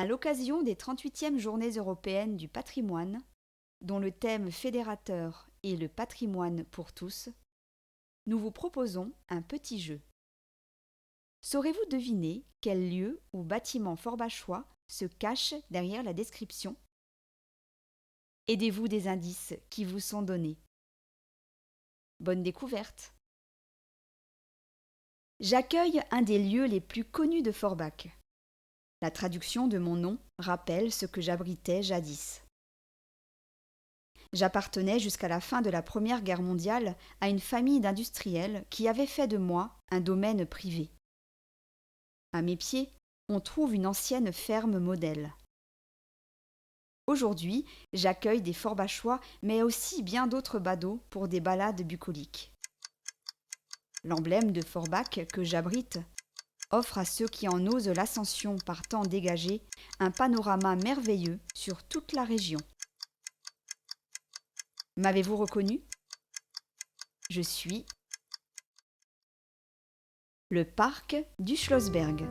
À l'occasion des 38e Journées européennes du patrimoine, dont le thème fédérateur est le patrimoine pour tous, nous vous proposons un petit jeu. Saurez-vous deviner quel lieu ou bâtiment forbachois se cache derrière la description? Aidez-vous des indices qui vous sont donnés. Bonne découverte! J'accueille un des lieux les plus connus de Forbach. La traduction de mon nom rappelle ce que j'abritais jadis. J'appartenais jusqu'à la fin de la Première Guerre mondiale à une famille d'industriels qui avait fait de moi un domaine privé. À mes pieds, on trouve une ancienne ferme modèle. Aujourd'hui, j'accueille des Forbachois, mais aussi bien d'autres badauds pour des balades bucoliques. L'emblème de Forbach que j'abrite offre à ceux qui en osent l'ascension par temps dégagé un panorama merveilleux sur toute la région. M'avez-vous reconnu? Je suis le parc du Schlossberg.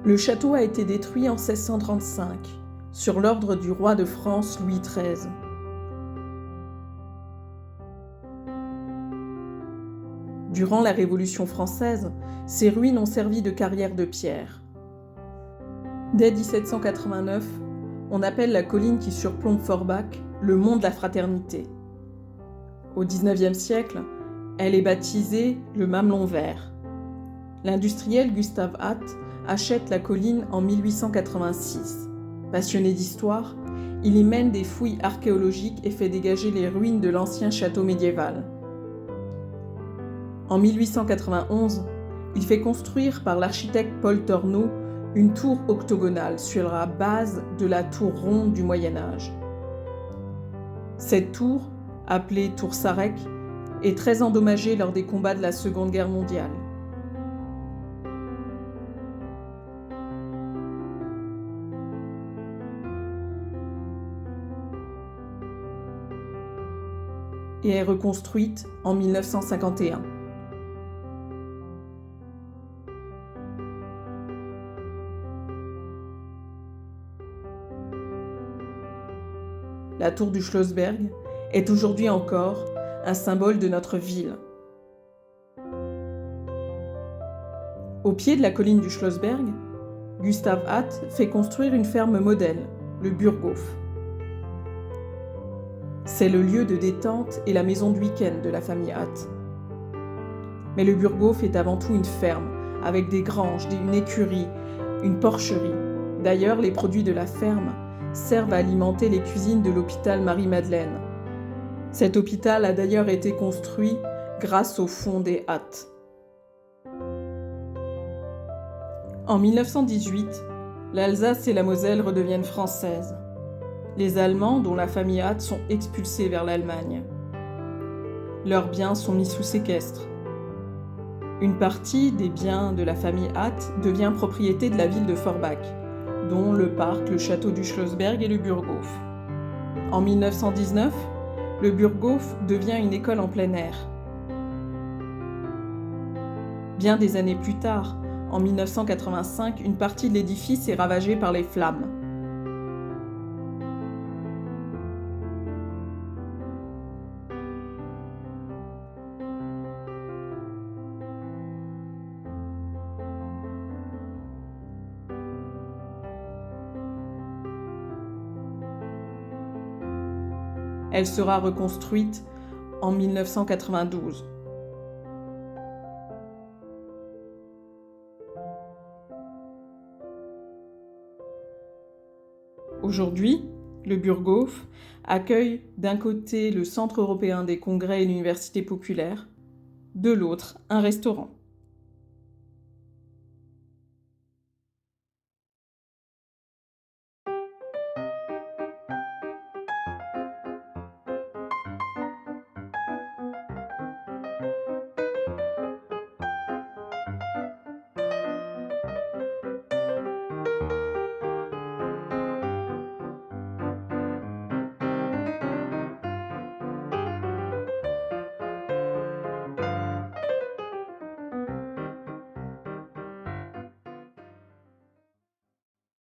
Le château a été détruit en 1635, sur l'ordre du roi de France Louis XIII. Durant la Révolution française, ces ruines ont servi de carrière de pierre. Dès 1789, on appelle la colline qui surplombe Forbach le Mont de la Fraternité. Au XIXe siècle, elle est baptisée le Mamelon Vert. L'industriel Gustave Hatt achète la colline en 1886. Passionné d'histoire, il y mène des fouilles archéologiques et fait dégager les ruines de l'ancien château médiéval. En 1891, il fait construire par l'architecte Paul Torneau une tour octogonale sur la base de la tour ronde du Moyen Âge. Cette tour, appelée tour Sarek, est très endommagée lors des combats de la Seconde Guerre mondiale. Et est reconstruite en 1951. La tour du Schlossberg est aujourd'hui encore un symbole de notre ville. Au pied de la colline du Schlossberg, Gustave Hatt fait construire une ferme modèle, le Burghof. C'est le lieu de détente et la maison de week-end de la famille Hatt. Mais le Burghof est avant tout une ferme, avec des granges, une écurie, une porcherie. D'ailleurs, les produits de la ferme servent à alimenter les cuisines de l'hôpital Marie-Madeleine. Cet hôpital a d'ailleurs été construit grâce aux fonds des Hatt. En 1918, l'Alsace et la Moselle redeviennent françaises. Les Allemands, dont la famille Hatt, sont expulsés vers l'Allemagne. Leurs biens sont mis sous séquestre. Une partie des biens de la famille Hatt devient propriété de la ville de Forbach, dont le parc, le château du Schlossberg et le Burghof. En 1919, le Burghof devient une école en plein air. Bien des années plus tard, en 1985, une partie de l'édifice est ravagée par les flammes. Elle sera reconstruite en 1992. Aujourd'hui, le Burghof accueille d'un côté le Centre européen des congrès et l'Université populaire, de l'autre un restaurant.